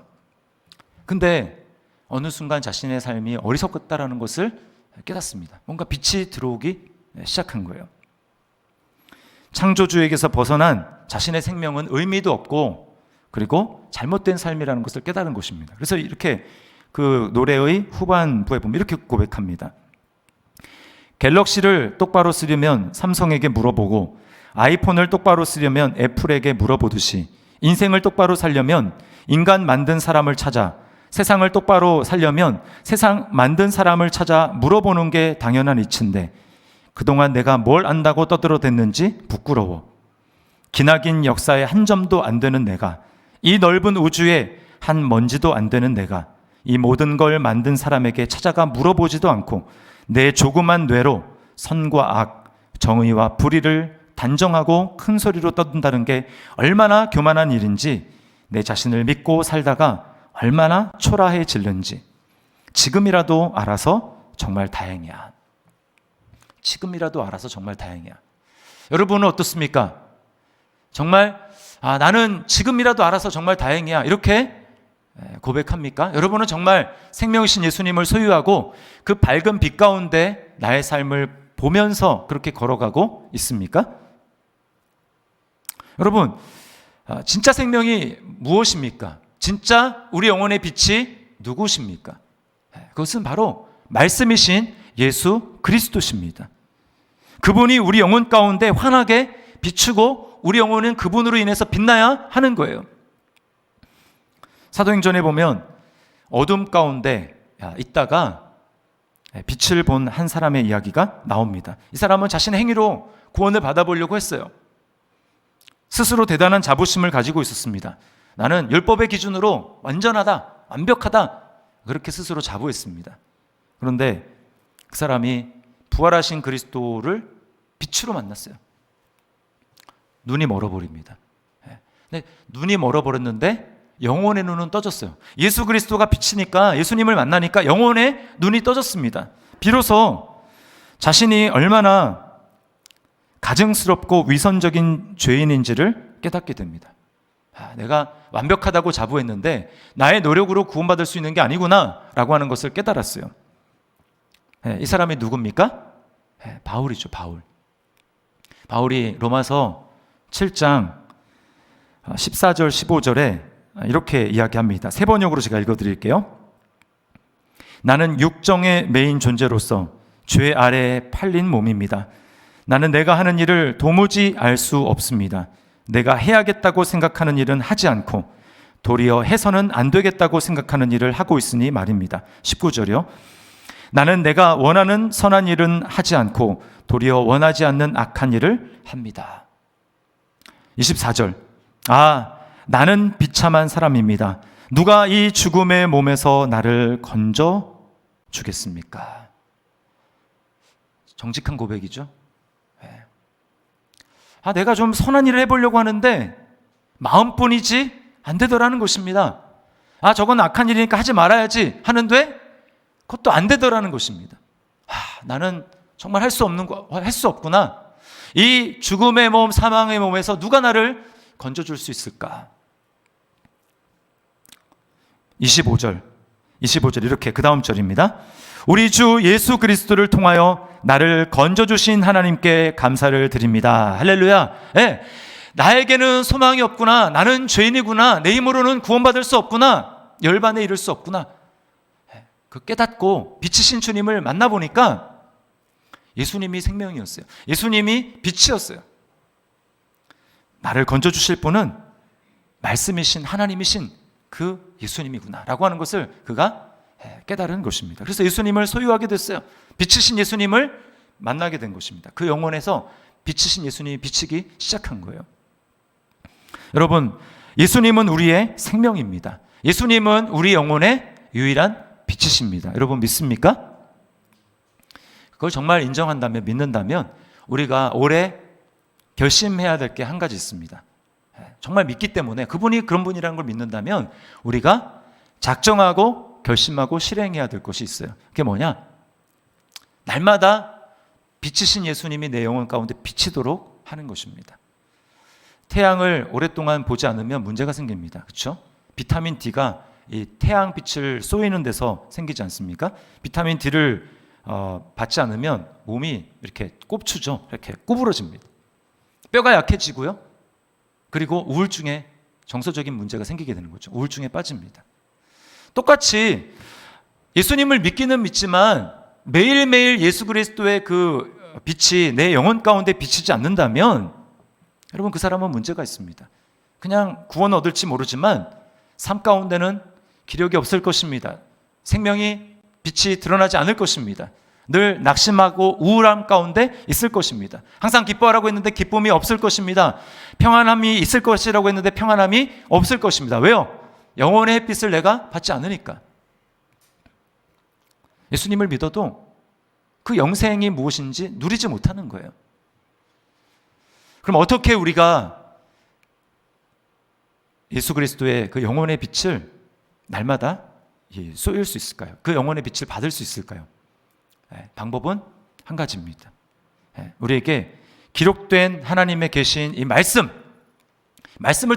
Speaker 3: 근데 어느 순간 자신의 삶이 어리석었다라는 것을 깨닫습니다. 뭔가 빛이 들어오기 시작한 거예요. 창조주에게서 벗어난 자신의 생명은 의미도 없고 그리고 잘못된 삶이라는 것을 깨달은 것입니다. 그래서 이렇게 그 노래의 후반부에 보면 이렇게 고백합니다. 갤럭시를 똑바로 쓰려면 삼성에게 물어보고 아이폰을 똑바로 쓰려면 애플에게 물어보듯이 인생을 똑바로 살려면 인간 만든 사람을 찾아 세상을 똑바로 살려면 세상 만든 사람을 찾아 물어보는 게 당연한 이치인데 그동안 내가 뭘 안다고 떠들어댔는지 부끄러워. 기나긴 역사의 한 점도 안 되는 내가, 이 넓은 우주에 한 먼지도 안 되는 내가 이 모든 걸 만든 사람에게 찾아가 물어보지도 않고 내 조그만 뇌로 선과 악, 정의와 불의를 단정하고 큰 소리로 떠든다는 게 얼마나 교만한 일인지, 내 자신을 믿고 살다가 얼마나 초라해질는지 지금이라도 알아서 정말 다행이야. 지금이라도 알아서 정말 다행이야. 여러분은 어떻습니까? 정말 나는 지금이라도 알아서 정말 다행이야 이렇게 고백합니까? 여러분은 정말 생명이신 예수님을 소유하고 그 밝은 빛 가운데 나의 삶을 보면서 그렇게 걸어가고 있습니까? 여러분, 진짜 생명이 무엇입니까? 진짜 우리 영혼의 빛이 누구십니까? 그것은 바로 말씀이신 예수 그리스도십니다. 그분이 우리 영혼 가운데 환하게 비추고 우리 영혼은 그분으로 인해서 빛나야 하는 거예요. 사도행전에 보면 어둠 가운데 있다가 빛을 본 한 사람의 이야기가 나옵니다. 이 사람은 자신의 행위로 구원을 받아보려고 했어요. 스스로 대단한 자부심을 가지고 있었습니다. 나는 율법의 기준으로 완전하다, 완벽하다 그렇게 스스로 자부했습니다. 그런데 그 사람이 부활하신 그리스도를 빛으로 만났어요. 눈이 멀어버립니다. 근데 눈이 멀어버렸는데 영혼의 눈은 떠졌어요. 예수 그리스도가 빛이니까, 예수님을 만나니까 영혼의 눈이 떠졌습니다. 비로소 자신이 얼마나 가증스럽고 위선적인 죄인인지를 깨닫게 됩니다. 내가 완벽하다고 자부했는데 나의 노력으로 구원받을 수 있는 게 아니구나 라고 하는 것을 깨달았어요. 이 사람이 누굽니까? 바울이죠. 바울이 로마서 7장 14절 15절에 이렇게 이야기합니다. 세 번역으로 제가 읽어드릴게요. 나는 육정의 매인 존재로서 죄 아래에 팔린 몸입니다. 나는 내가 하는 일을 도무지 알 수 없습니다. 내가 해야겠다고 생각하는 일은 하지 않고 도리어 해서는 안 되겠다고 생각하는 일을 하고 있으니 말입니다. 19절이요. 나는 내가 원하는 선한 일은 하지 않고 도리어 원하지 않는 악한 일을 합니다. 24절. 나는 비참한 사람입니다. 누가 이 죽음의 몸에서 나를 건져 주겠습니까? 정직한 고백이죠. 내가 좀 선한 일을 해보려고 하는데 마음뿐이지 안 되더라는 것입니다. 저건 악한 일이니까 하지 말아야지 하는데 그것도 안 되더라는 것입니다. 나는 정말 할 수 없구나. 이 죽음의 몸, 사망의 몸에서 누가 나를 건져줄 수 있을까? 25절 이렇게 그 다음 절입니다. 우리 주 예수 그리스도를 통하여 나를 건져주신 하나님께 감사를 드립니다. 할렐루야. 나에게는 소망이 없구나. 나는 죄인이구나. 내 힘으로는 구원받을 수 없구나. 열반에 이를 수 없구나. 그 깨닫고 빛이신 주님을 만나보니까 예수님이 생명이었어요. 예수님이 빛이었어요. 나를 건져주실 분은 말씀이신 하나님이신 그 예수님이구나 라고 하는 것을 그가 깨달은 것입니다. 그래서 예수님을 소유하게 됐어요. 빛이신 예수님을 만나게 된 것입니다. 그 영혼에서 빛이신 예수님이 비치기 시작한 거예요. 여러분, 예수님은 우리의 생명입니다. 예수님은 우리 영혼의 유일한 빛이십니다. 여러분 믿습니까? 그걸 정말 인정한다면, 믿는다면 우리가 올해 결심해야 될 게 한 가지 있습니다. 정말 믿기 때문에, 그분이 그런 분이라는 걸 믿는다면 우리가 작정하고 결심하고 실행해야 될 것이 있어요. 그게 뭐냐? 날마다 빛이신 예수님이 내 영혼 가운데 비치도록 하는 것입니다. 태양을 오랫동안 보지 않으면 문제가 생깁니다. 그렇죠? 비타민 D가 이 태양 빛을 쏘이는 데서 생기지 않습니까? 비타민 D를 받지 않으면 몸이 이렇게 꼽추죠. 이렇게 구부러집니다. 뼈가 약해지고요. 그리고 우울증에 정서적인 문제가 생기게 되는 거죠. 우울증에 빠집니다. 똑같이 예수님을 믿기는 믿지만 매일매일 예수 그리스도의 그 빛이 내 영혼 가운데 비치지 않는다면 여러분 그 사람은 문제가 있습니다. 그냥 구원 얻을지 모르지만 삶 가운데는 기력이 없을 것입니다. 생명이 빛이 드러나지 않을 것입니다. 늘 낙심하고 우울함 가운데 있을 것입니다. 항상 기뻐하라고 했는데 기쁨이 없을 것입니다. 평안함이 있을 것이라고 했는데 평안함이 없을 것입니다. 왜요? 영혼의 햇빛을 내가 받지 않으니까. 예수님을 믿어도 그 영생이 무엇인지 누리지 못하는 거예요. 그럼 어떻게 우리가 예수 그리스도의 그 영혼의 빛을 날마다 쏘일 수 있을까요? 그 영혼의 빛을 받을 수 있을까요? 방법은 한 가지입니다. 우리에게 기록된 하나님의 계신 이 말씀을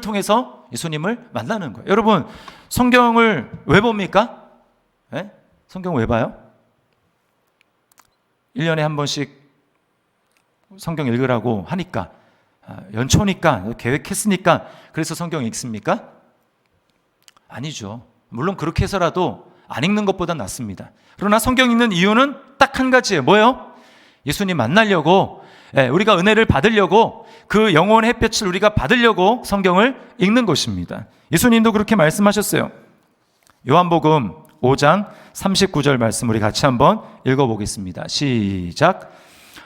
Speaker 3: 통해서 예수님을 만나는 거예요. 여러분 성경을 왜 봅니까? 성경 왜 봐요? 1년에 한 번씩 성경 읽으라고 하니까, 연초니까, 계획했으니까 그래서 성경 읽습니까? 아니죠. 물론 그렇게 해서라도 안 읽는 것보다 낫습니다. 그러나 성경 읽는 이유는 딱 한 가지예요. 뭐예요? 예수님 만나려고, 우리가 은혜를 받으려고, 그 영혼의 햇볕을 우리가 받으려고 성경을 읽는 것입니다. 예수님도 그렇게 말씀하셨어요. 요한복음 5장 39절 말씀 우리 같이 한번 읽어보겠습니다. 시작.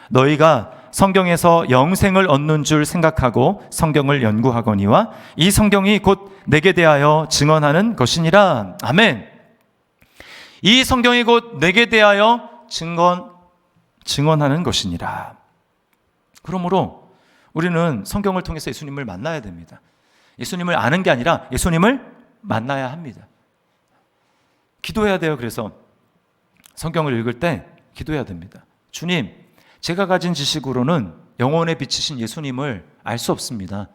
Speaker 3: 너희가 성경에서 영생을 얻는 줄 생각하고 성경을 연구하거니와 이 성경이 곧 내게 대하여 증언하는 것이니라. 아멘. 이 성경이 곧 내게 대하여 증언하는 것이니라. 그러므로 우리는 성경을 통해서 예수님을 만나야 됩니다. 예수님을 아는 게 아니라 예수님을 만나야 합니다. 기도해야 돼요. 그래서 성경을 읽을 때 기도해야 됩니다. 주님, 제가 가진 지식으로는 영혼에 비치신 예수님을 알 수 없습니다.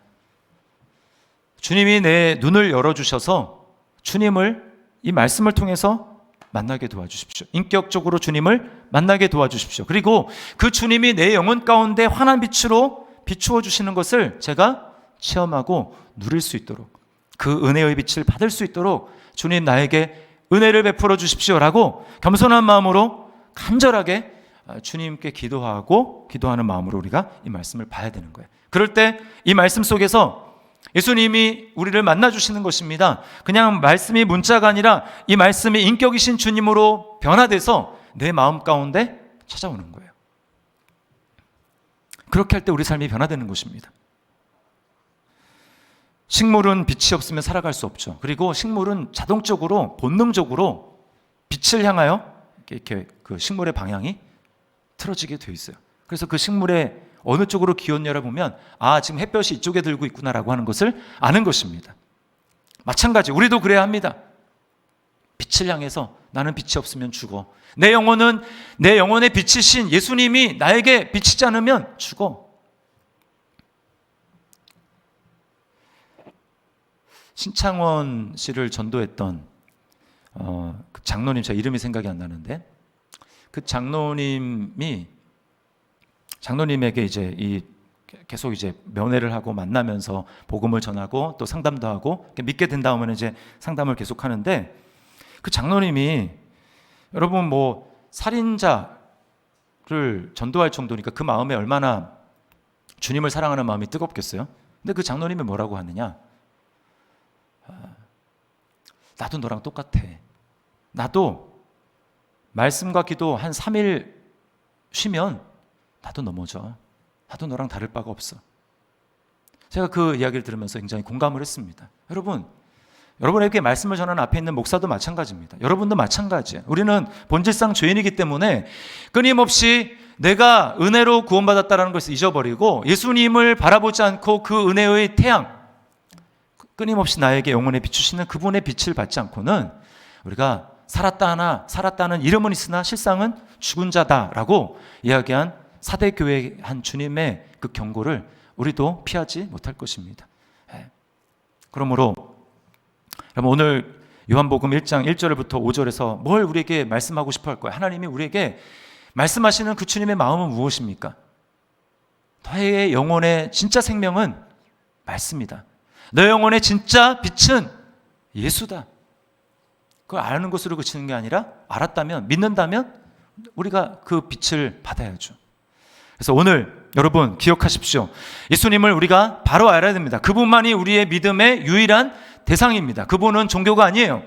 Speaker 3: 주님이 내 눈을 열어주셔서 주님을 이 말씀을 통해서 만나게 도와주십시오. 인격적으로 주님을 만나게 도와주십시오. 그리고 그 주님이 내 영혼 가운데 환한 빛으로 비추어 주시는 것을 제가 체험하고 누릴 수 있도록, 그 은혜의 빛을 받을 수 있도록 주님 나에게 은혜를 베풀어 주십시오라고 겸손한 마음으로 간절하게 주님께 기도하는 마음으로 우리가 이 말씀을 봐야 되는 거예요. 그럴 때 이 말씀 속에서 예수님이 우리를 만나주시는 것입니다. 그냥 말씀이 문자가 아니라 이 말씀이 인격이신 주님으로 변화돼서 내 마음 가운데 찾아오는 거예요. 그렇게 할 때 우리 삶이 변화되는 것입니다. 식물은 빛이 없으면 살아갈 수 없죠. 그리고 식물은 자동적으로 본능적으로 빛을 향하여 이렇게 그 식물의 방향이 틀어지게 돼 있어요. 그래서 그 식물의 어느 쪽으로 기울여라 보면 지금 햇볕이 이쪽에 들고 있구나라고 하는 것을 아는 것입니다. 마찬가지 우리도 그래야 합니다. 빛을 향해서 나는 빛이 없으면 죽어. 내 영혼의 빛이신 예수님이 나에게 비치지 않으면 죽어. 신창원 씨를 전도했던 그 장로님, 제 이름이 생각이 안 나는데 그 장로님에게 이제 계속 이제 면회를 하고 만나면서 복음을 전하고 또 상담도 하고 믿게 된 다음에는 이제 상담을 계속 하는데 그 장로님이 여러분 뭐 살인자를 전도할 정도니까 그 마음에 얼마나 주님을 사랑하는 마음이 뜨겁겠어요? 근데 그 장로님이 뭐라고 하느냐? 나도 너랑 똑같아. 나도 말씀과 기도 한 3일 쉬면 나도 넘어져. 나도 너랑 다를 바가 없어. 제가 그 이야기를 들으면서 굉장히 공감을 했습니다. 여러분에게 말씀을 전하는 앞에 있는 목사도 마찬가지입니다. 여러분도 마찬가지예요. 우리는 본질상 죄인이기 때문에 끊임없이 내가 은혜로 구원받았다는 것을 잊어버리고 예수님을 바라보지 않고 그 은혜의 태양, 끊임없이 나에게 영혼에 비추시는 그분의 빛을 받지 않고는 우리가 살았다는 이름은 있으나 실상은 죽은 자다라고 이야기한 사대교회의 한 주님의 그 경고를 우리도 피하지 못할 것입니다. 그러므로 여러분 오늘 요한복음 1장 1절부터 5절에서 뭘 우리에게 말씀하고 싶어 할 거예요? 하나님이 우리에게 말씀하시는 그 주님의 마음은 무엇입니까? 너의 영혼의 진짜 생명은 말씀이다. 너의 영혼의 진짜 빛은 예수다. 그걸 아는 것으로 그치는 게 아니라 알았다면, 믿는다면 우리가 그 빛을 받아야죠. 그래서 오늘 여러분 기억하십시오. 예수님을 우리가 바로 알아야 됩니다. 그분만이 우리의 믿음의 유일한 대상입니다. 그분은 종교가 아니에요.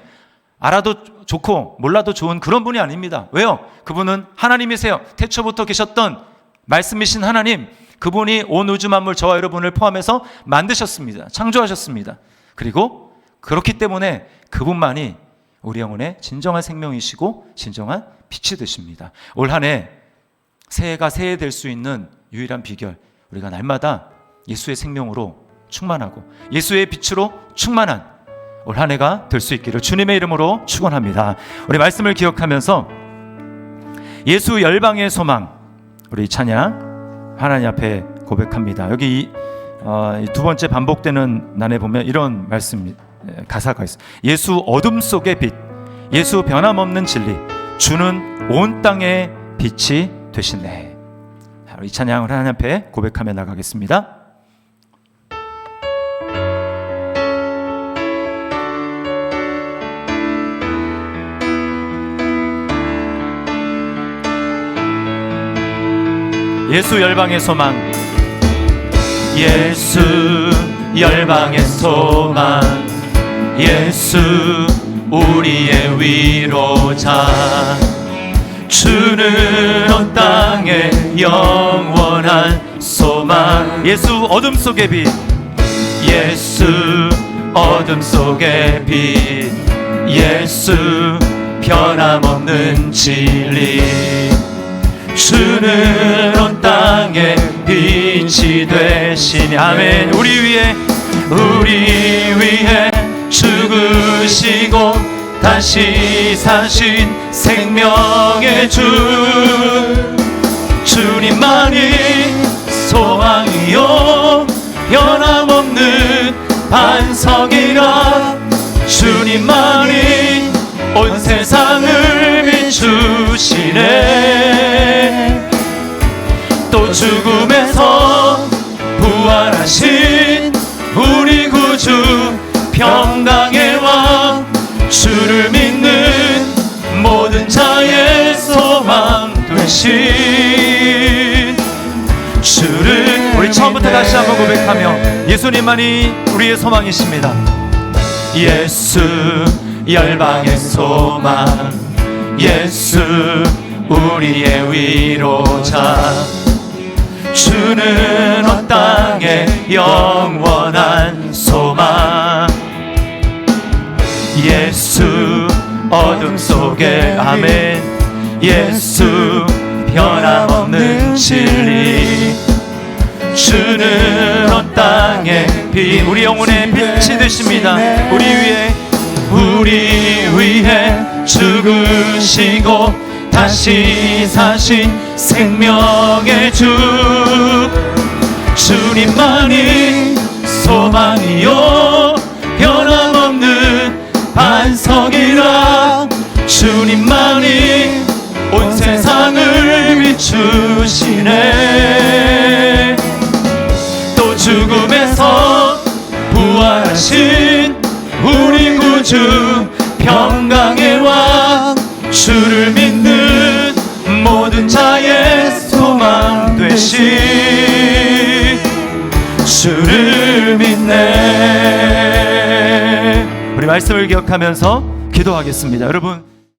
Speaker 3: 알아도 좋고 몰라도 좋은 그런 분이 아닙니다. 왜요? 그분은 하나님이세요. 태초부터 계셨던 말씀이신 하나님, 그분이 온 우주 만물 저와 여러분을 포함해서 만드셨습니다. 창조하셨습니다. 그리고 그렇기 때문에 그분만이 우리 영혼의 진정한 생명이시고 진정한 빛이 되십니다. 올 한 해 새해가 새해 될 수 있는 유일한 비결, 우리가 날마다 예수의 생명으로 충만하고 예수의 빛으로 충만한 올 한 해가 될 수 있기를 주님의 이름으로 축원합니다. 우리 말씀을 기억하면서 예수 열방의 소망, 우리 찬양 하나님 앞에 고백합니다. 여기 두 번째 반복되는 난에 보면 이런 말씀 가사가 있어요. 예수 어둠 속의 빛, 예수 변함없는 진리, 주는 온 땅의 빛이 되시네. 이 찬양을 하나님 앞에 고백하며 나가겠습니다. 예수 열방의 소망, 예수 열방의 소망, 예수 우리의 위로자, 주는 온 땅의 영원한 소망. 예수 어둠 속의 빛, 예수 어둠 속의 빛, 예수 변함없는 진리, 주는 온 땅의 빛이 되시니. 아멘. 우리 위해 죽으시고 다시 사신 생명의 주, 주님만이 소망이요 변함없는 반석이라, 주님만이 온 세상을 비추시네. 또 죽음에서 부활하신 우리 구주 평강의 왕, 주를 믿는 모든 자의 소망 되신 주를. 우리 처음부터 다시 한번 고백하며 예수님만이 우리의 소망이십니다. 예수 열방의 소망, 예수 우리의 위로자, 주는 온 땅의 영원한 소망, 예수 어둠 속에. 아멘. 예수 변함없는 진리, 주는 온 땅의 빛, 우리 영혼의 빛이 되십니다. 우리 위해 죽으시고 다시 사신 생명의 주, 주님만이 소망이요 변함없는 반석이라, 주님만이 온 세상을 비추시네. 또 죽음에서 부활하신 우리 구주 평강의 왕, 주를 믿는 모든 자의 소망 되신 주를 믿네. 우리 말씀을 기억하면서 기도하겠습니다. 여러분